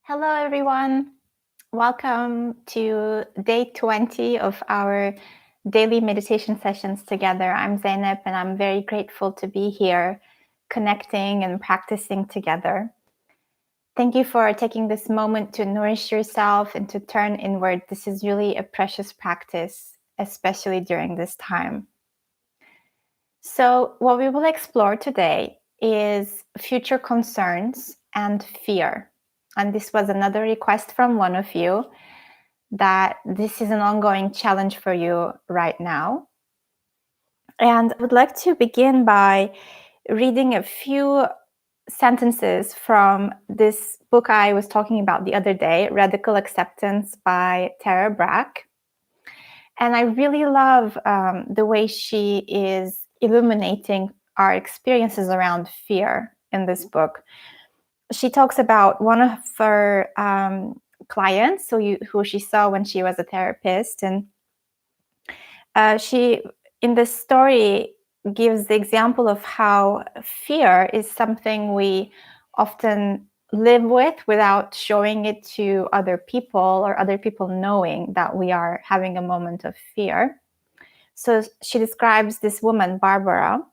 Hello, everyone. Welcome to day 20 of our daily meditation sessions together. I'm Zainab, and I'm very grateful to be here connecting and practicing together. Thank you for taking this moment to nourish yourself and to turn inward. This is really a precious practice, especially during this time. So, what we will explore today is future concerns and fear. And this was another request from one of you that this is an ongoing challenge for you right now. And I would like to begin by reading a few sentences from this book I was talking about the other day, Radical Acceptance by Tara Brach. And I really love the way she is illuminating our experiences around fear in this book. She talks about one of her clients who she saw when she was a therapist, and she in this story gives the example of how fear is something we often live with without showing it to other people or other people knowing that we are having a moment of fear. So she describes this woman, Barbara.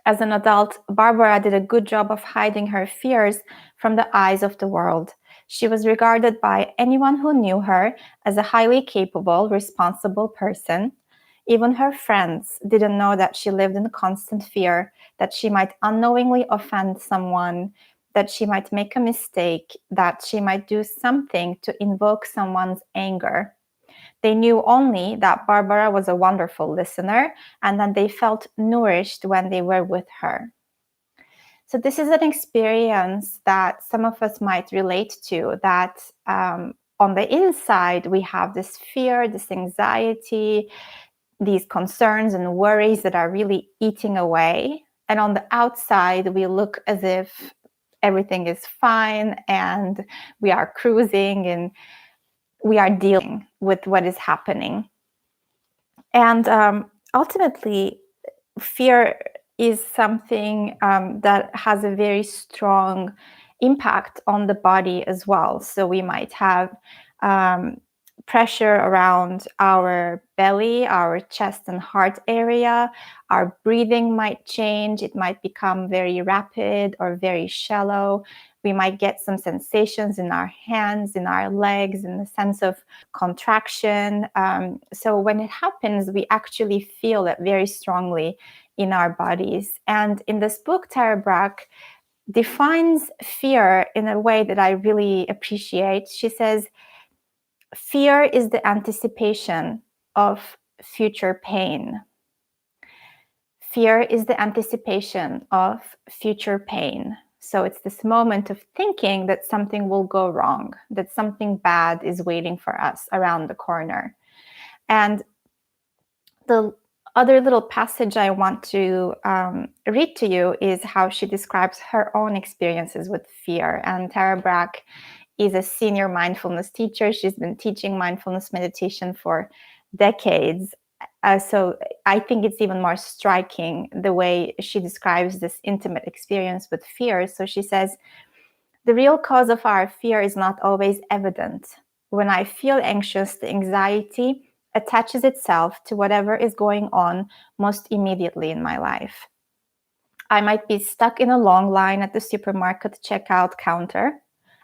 As an adult, Barbara did a good job of hiding her fears from the eyes of the world. She was regarded by anyone who knew her as a highly capable, responsible person. Even her friends didn't know that she lived in constant fear that she might unknowingly offend someone, that she might make a mistake, that she might do something to invoke someone's anger. They knew only that Barbara was a wonderful listener and that they felt nourished when they were with her. So this is an experience that some of us might relate to, that on the inside, we have this fear, this anxiety, these concerns and worries that are really eating away. And on the outside, we look as if everything is fine and we are cruising and we are dealing with what is happening. And ultimately, fear is something that has a very strong impact on the body as well. So we might have pressure around our belly, our chest and heart area. Our breathing might change. It might become very rapid or very shallow. We might get some sensations in our hands, in our legs, in the sense of contraction. So when it happens, we actually feel it very strongly in our bodies. And in this book, Tara Brach defines fear in a way that I really appreciate. She says, fear is the anticipation of future pain. Fear is the anticipation of future pain. So it's this moment of thinking that something will go wrong, that something bad is waiting for us around the corner. And the other little passage I want to read to you is how she describes her own experiences with fear. And Tara Brach is a senior mindfulness teacher. She's been teaching mindfulness meditation for decades. So I think it's even more striking the way she describes this intimate experience with fear. So she says, the real cause of our fear is not always evident. When I feel anxious, the anxiety attaches itself to whatever is going on most immediately in my life. I might be stuck in a long line at the supermarket checkout counter,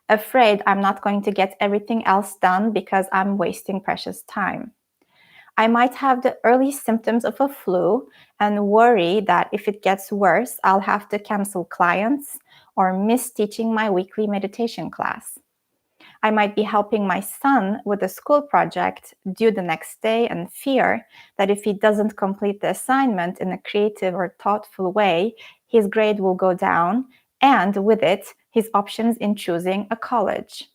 afraid I'm not going to get everything else done because I'm wasting precious time. I might have the early symptoms of a flu and worry that if it gets worse, I'll have to cancel clients or miss teaching my weekly meditation class. I might be helping my son with a school project due the next day and fear that if he doesn't complete the assignment in a creative or thoughtful way, his grade will go down, and with it, his options in choosing a college.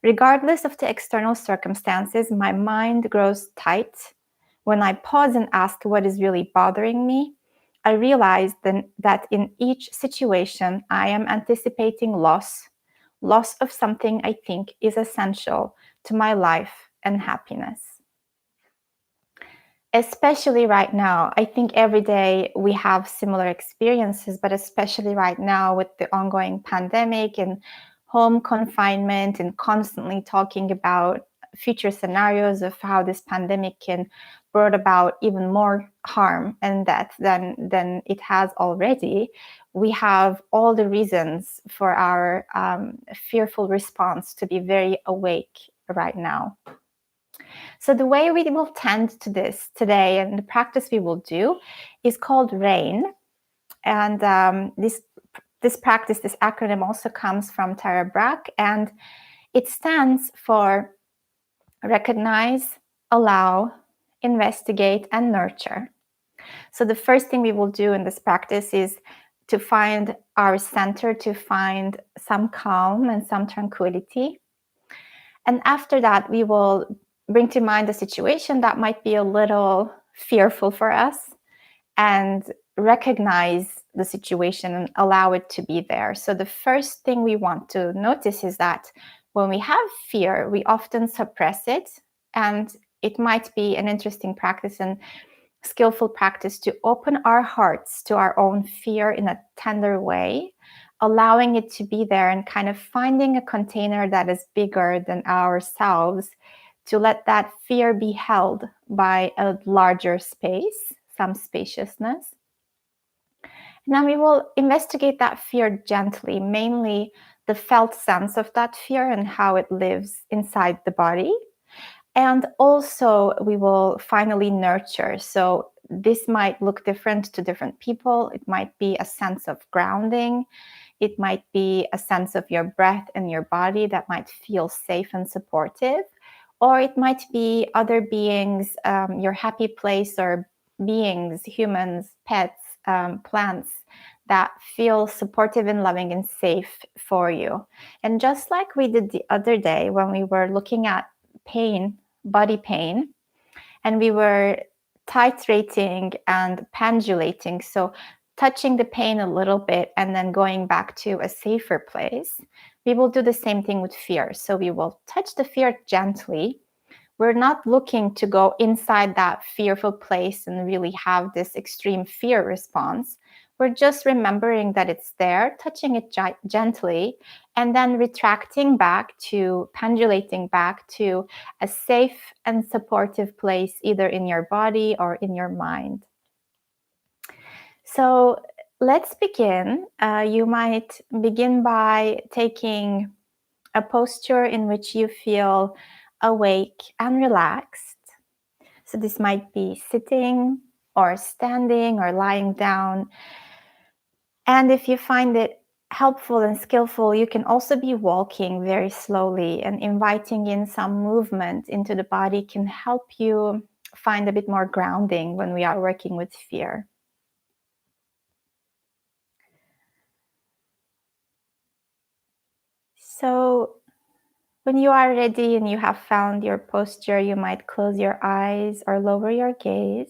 Regardless of the external circumstances, my mind grows tight. When I pause and ask what is really bothering me, I realize then that in each situation, I am anticipating loss of something I think is essential to my life and happiness. Especially right now, I think every day we have similar experiences, but especially right now with the ongoing pandemic and home confinement and constantly talking about future scenarios of how this pandemic can brought about even more harm and death than it has already, we have all the reasons for our fearful response to be very awake right now. So the way we will tend to this today and the practice we will do is called RAIN. And this practice, this acronym also comes from Tara Brach, and it stands for recognize, allow, investigate, and nurture. So the first thing we will do in this practice is to find our center, to find some calm and some tranquility. And after that, we will bring to mind a situation that might be a little fearful for us and recognize the situation and allow it to be there. So the first thing we want to notice is that when we have fear, we often suppress it. And it might be an interesting practice and skillful practice to open our hearts to our own fear in a tender way, allowing it to be there and kind of finding a container that is bigger than ourselves to let that fear be held by a larger space, some spaciousness. And then we will investigate that fear gently, mainly the felt sense of that fear and how it lives inside the body. And also, we will finally nurture. So, this might look different to different people. It might be a sense of grounding. It might be a sense of your breath and your body that might feel safe and supportive. Or it might be other beings, your happy place, or beings, humans, pets, plants that feel supportive and loving and safe for you. And just like we did the other day when we were looking at pain, body pain, and we were titrating and pendulating, so touching the pain a little bit and then going back to a safer place, we will do the same thing with fear. So we will touch the fear gently. We're not looking to go inside that fearful place and really have this extreme fear response. We're just remembering that it's there, touching it gently, and then retracting back to, pendulating back to a safe and supportive place, either in your body or in your mind. So let's begin. You might begin by taking a posture in which you feel awake and relaxed. So this might be sitting or standing or lying down. And if you find it helpful and skillful, you can also be walking very slowly, and inviting in some movement into the body can help you find a bit more grounding when we are working with fear. So when you are ready and you have found your posture, you might close your eyes or lower your gaze.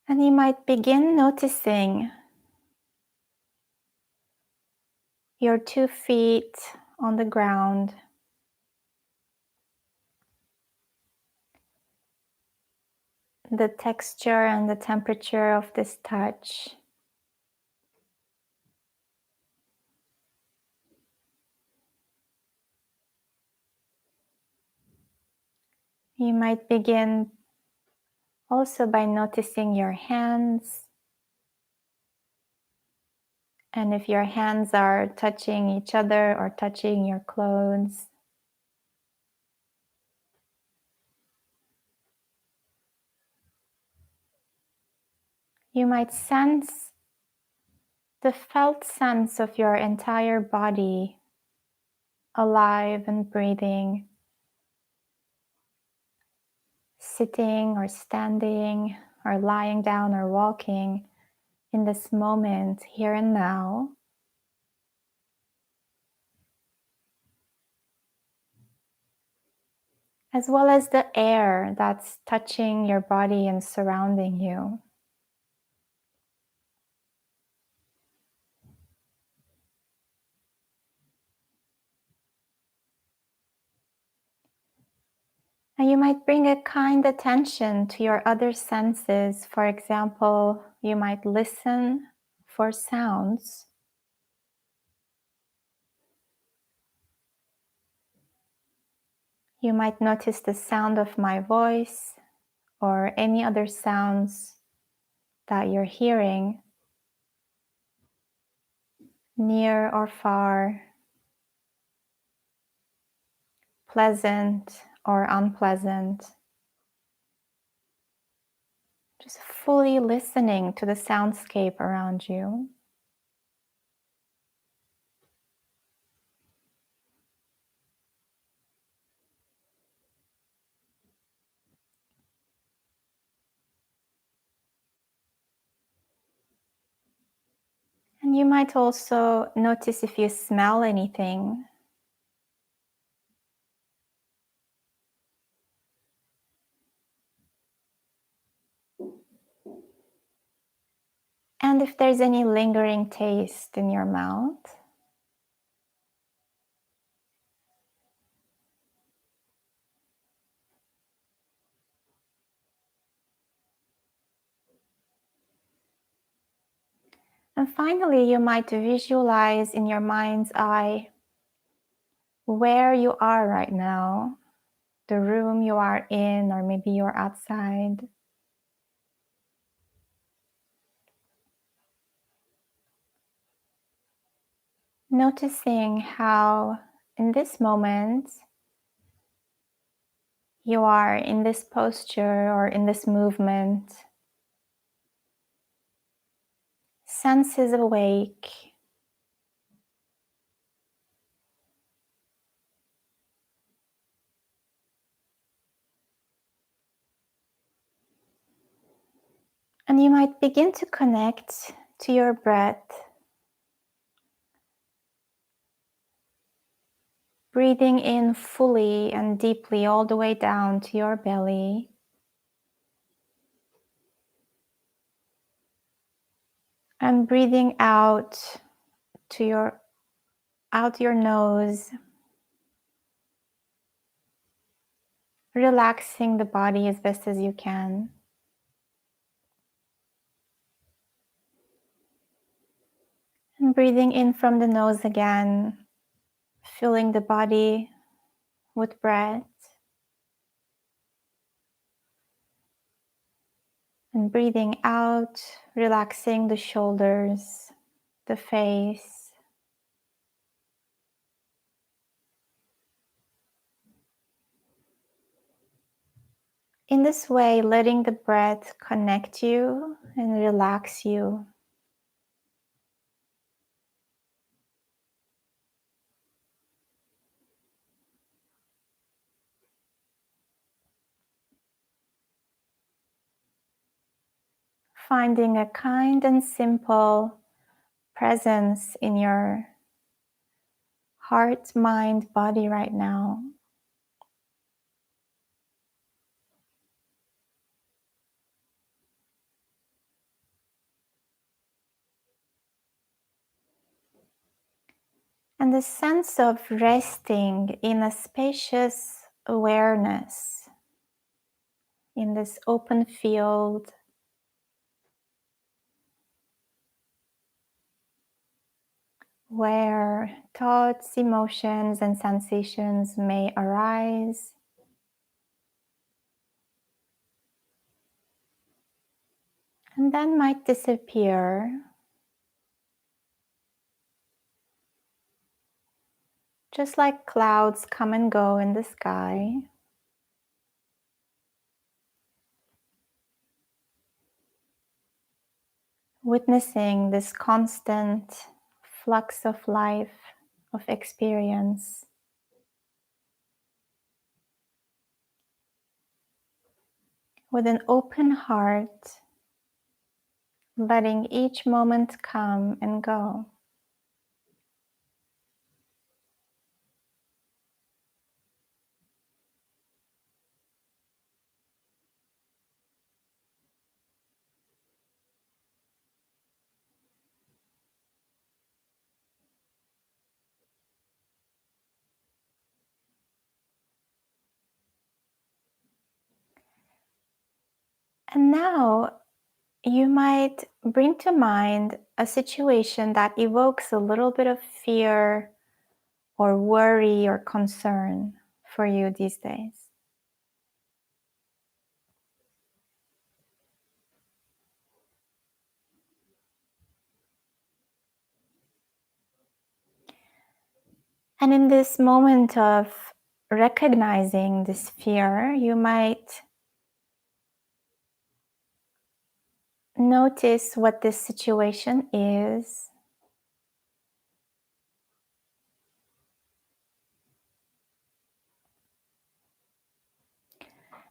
And you might begin noticing your 2 feet on the ground. The texture and the temperature of this touch. You might begin also by noticing your hands. And if your hands are touching each other or touching your clothes. You might sense the felt sense of your entire body alive and breathing, sitting or standing or lying down or walking in this moment, here and now. As well as the air that's touching your body and surrounding you. And you might bring a kind attention to your other senses. For example, you might listen for sounds. You might notice the sound of my voice or any other sounds that you're hearing, near or far, pleasant or unpleasant. Just fully listening to the soundscape around you. And you might also notice if you smell anything. And if there's any lingering taste in your mouth. And finally, you might visualize in your mind's eye where you are right now, the room you are in, or maybe you're outside. Noticing how in this moment you are in this posture or in this movement. Senses awake. And you might begin to connect to your breath, breathing in fully and deeply all the way down to your belly. And breathing out out your nose, relaxing the body as best as you can. And breathing in from the nose again, filling the body with breath. And breathing out, relaxing the shoulders, the face. In this way, letting the breath connect you and relax you. Finding a kind and simple presence in your heart, mind, body right now. And the sense of resting in a spacious awareness, in this open field, where thoughts, emotions, and sensations may arise. And then might disappear, just like clouds come and go in the sky. Witnessing this constant flux of life, of experience. With an open heart, letting each moment come and go. And now you might bring to mind a situation that evokes a little bit of fear or worry or concern for you these days. And in this moment of recognizing this fear, you might notice what this situation is.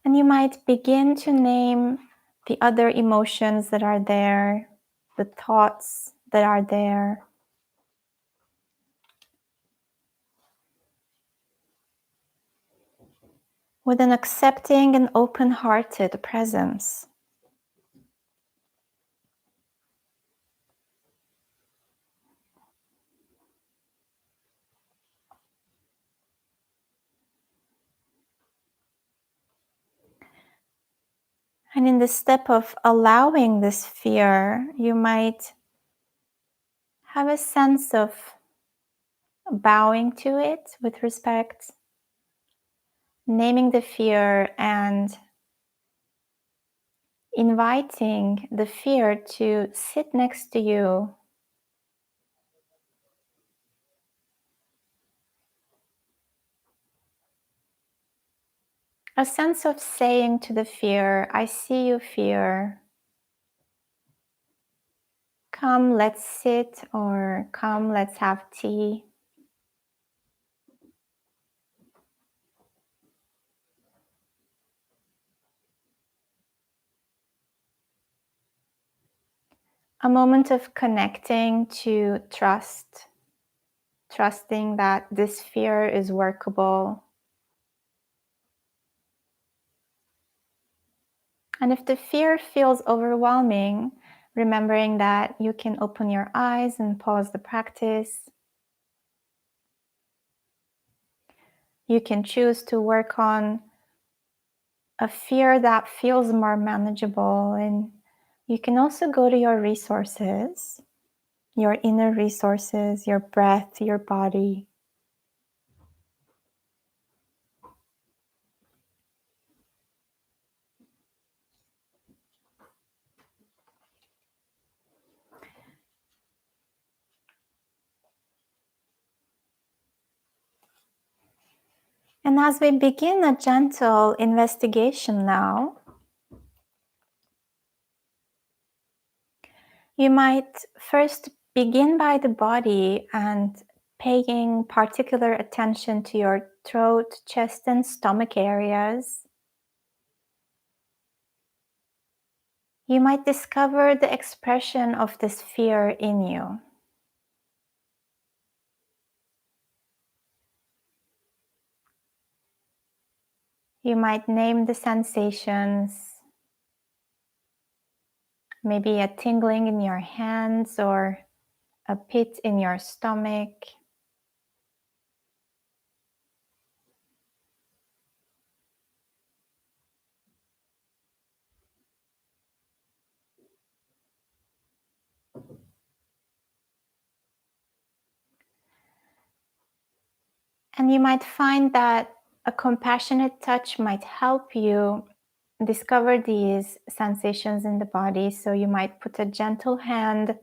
And you might begin to name the other emotions that are there, the thoughts that are there, with an accepting and open-hearted presence. And in the step of allowing this fear, you might have a sense of bowing to it with respect, naming the fear and inviting the fear to sit next to you. A sense of saying to the fear, I see you, fear. Come, let's sit, or come, let's have tea. A moment of connecting to trust, trusting that this fear is workable. And if the fear feels overwhelming, remembering that you can open your eyes and pause the practice. You can choose to work on a fear that feels more manageable, and you can also go to your resources, your inner resources, your breath, your body. And as we begin a gentle investigation now, you might first begin by the body and paying particular attention to your throat, chest, and stomach areas. You might discover the expression of this fear in you. You might name the sensations, maybe a tingling in your hands or a pit in your stomach. And you might find that a compassionate touch might help you discover these sensations in the body. So you might put a gentle hand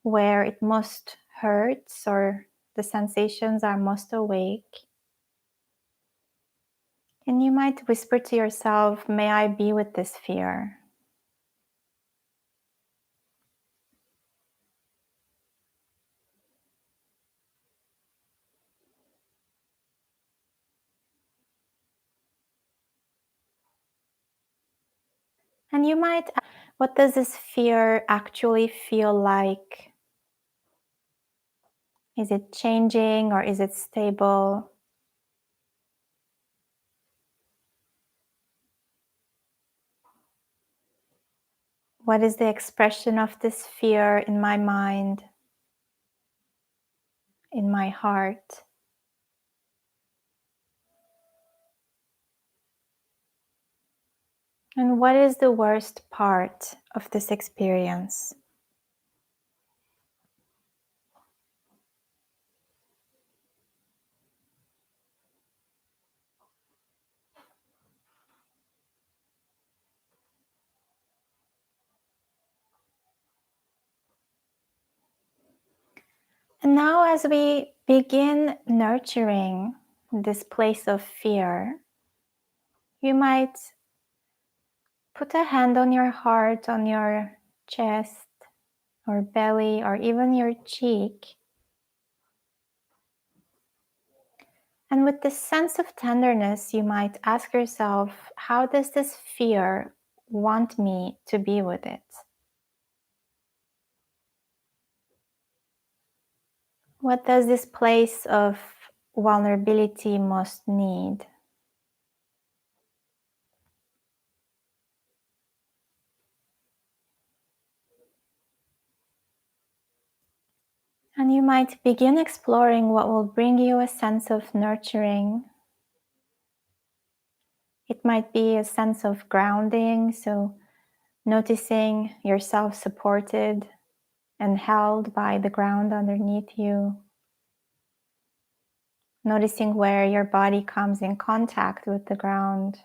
where it most hurts or the sensations are most awake. And you might whisper to yourself, may I be with this fear. And you might ask, what does this fear actually feel like? Is it changing or is it stable? What is the expression of this fear in my mind, in my heart? And what is the worst part of this experience? And now, as we begin nurturing this place of fear, you might put a hand on your heart, on your chest or belly, or even your cheek. And with this sense of tenderness, you might ask yourself, how does this fear want me to be with it? What does this place of vulnerability most need? And you might begin exploring what will bring you a sense of nurturing. It might be a sense of grounding, so noticing yourself supported and held by the ground underneath you. Noticing where your body comes in contact with the ground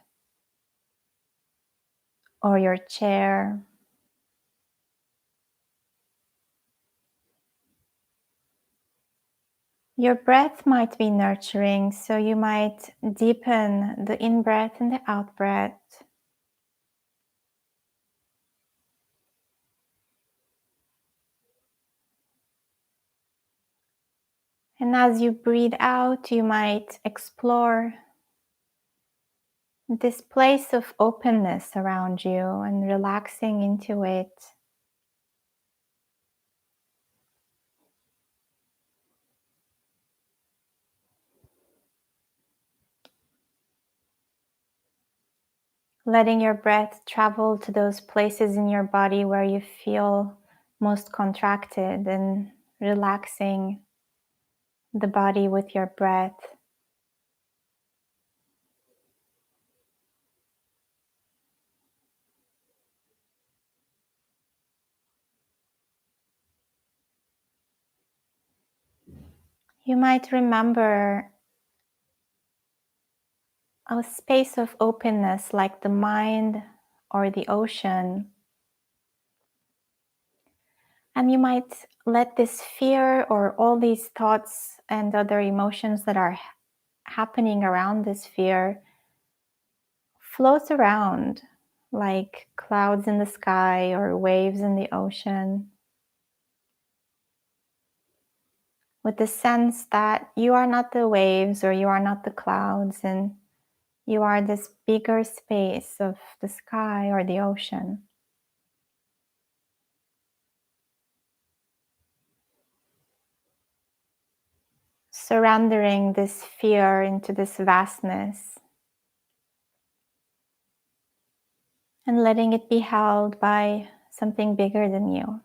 or your chair. Your breath might be nurturing, so you might deepen the in-breath and the out-breath. And as you breathe out, you might explore this place of openness around you and relaxing into it. Letting your breath travel to those places in your body where you feel most contracted and relaxing the body with your breath. You might remember a space of openness like the mind or the ocean. And you might let this fear or all these thoughts and other emotions that are happening around this fear float around like clouds in the sky or waves in the ocean, with the sense that you are not the waves or you are not the clouds, and you are this bigger space of the sky or the ocean. Surrendering this fear into this vastness and letting it be held by something bigger than you.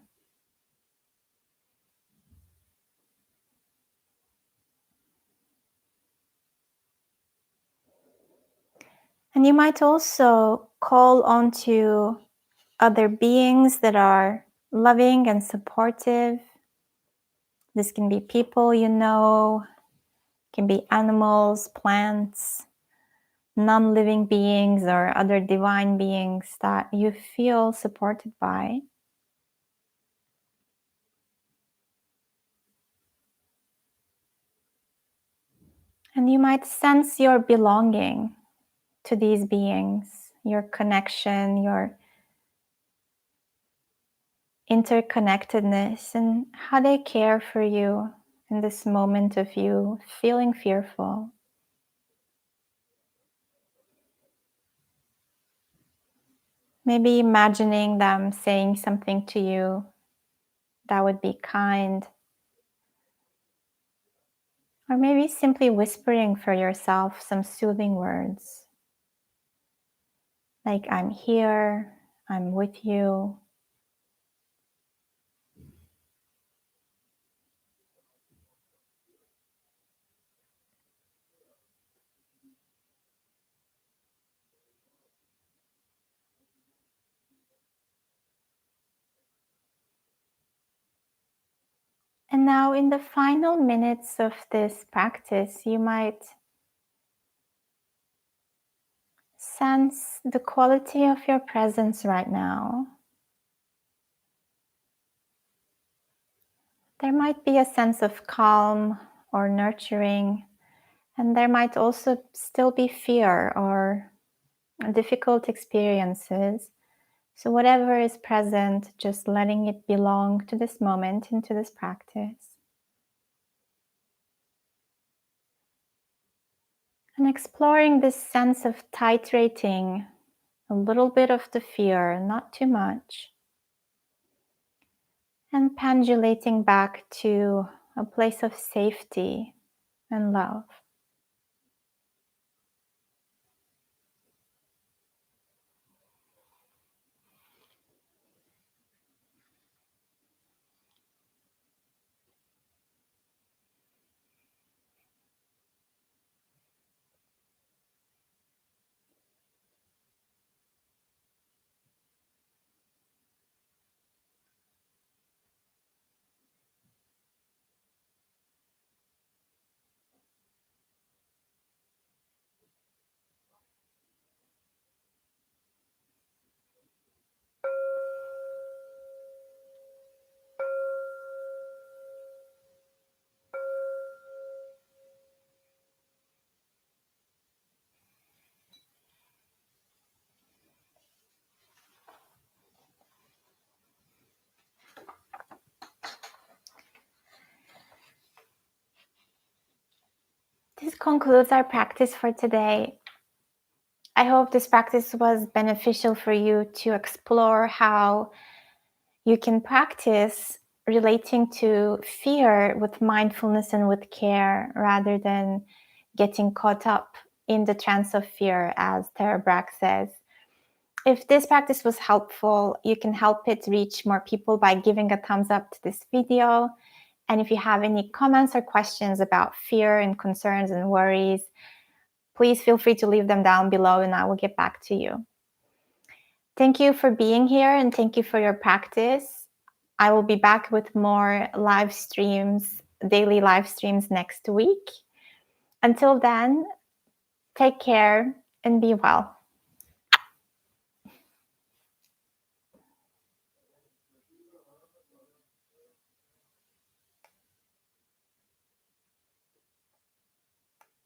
And you might also call onto other beings that are loving and supportive. This can be people you know, can be animals, plants, non-living beings, or other divine beings that you feel supported by. And you might sense your belonging to these beings, your connection, your interconnectedness, and how they care for you in this moment of you feeling fearful. Maybe imagining them saying something to you that would be kind, or maybe simply whispering for yourself some soothing words like, I'm here, I'm with you. And now, in the final minutes of this practice, you might sense the quality of your presence right now. There might be a sense of calm or nurturing, and there might also still be fear or difficult experiences. So, whatever is present, just letting it belong to this moment, into this practice. And exploring this sense of titrating a little bit of the fear, not too much, and pendulating back to a place of safety and love. This concludes our practice for today. I hope this practice was beneficial for you to explore how you can practice relating to fear with mindfulness and with care rather than getting caught up in the trance of fear, as Tara Brach says. If this practice was helpful, you can help it reach more people by giving a thumbs up to this video. And if you have any comments or questions about fear and concerns and worries, please feel free to leave them down below and I will get back to you. Thank you for being here and thank you for your practice. I will be back with more live streams, daily live streams next week. Until then, take care and be well.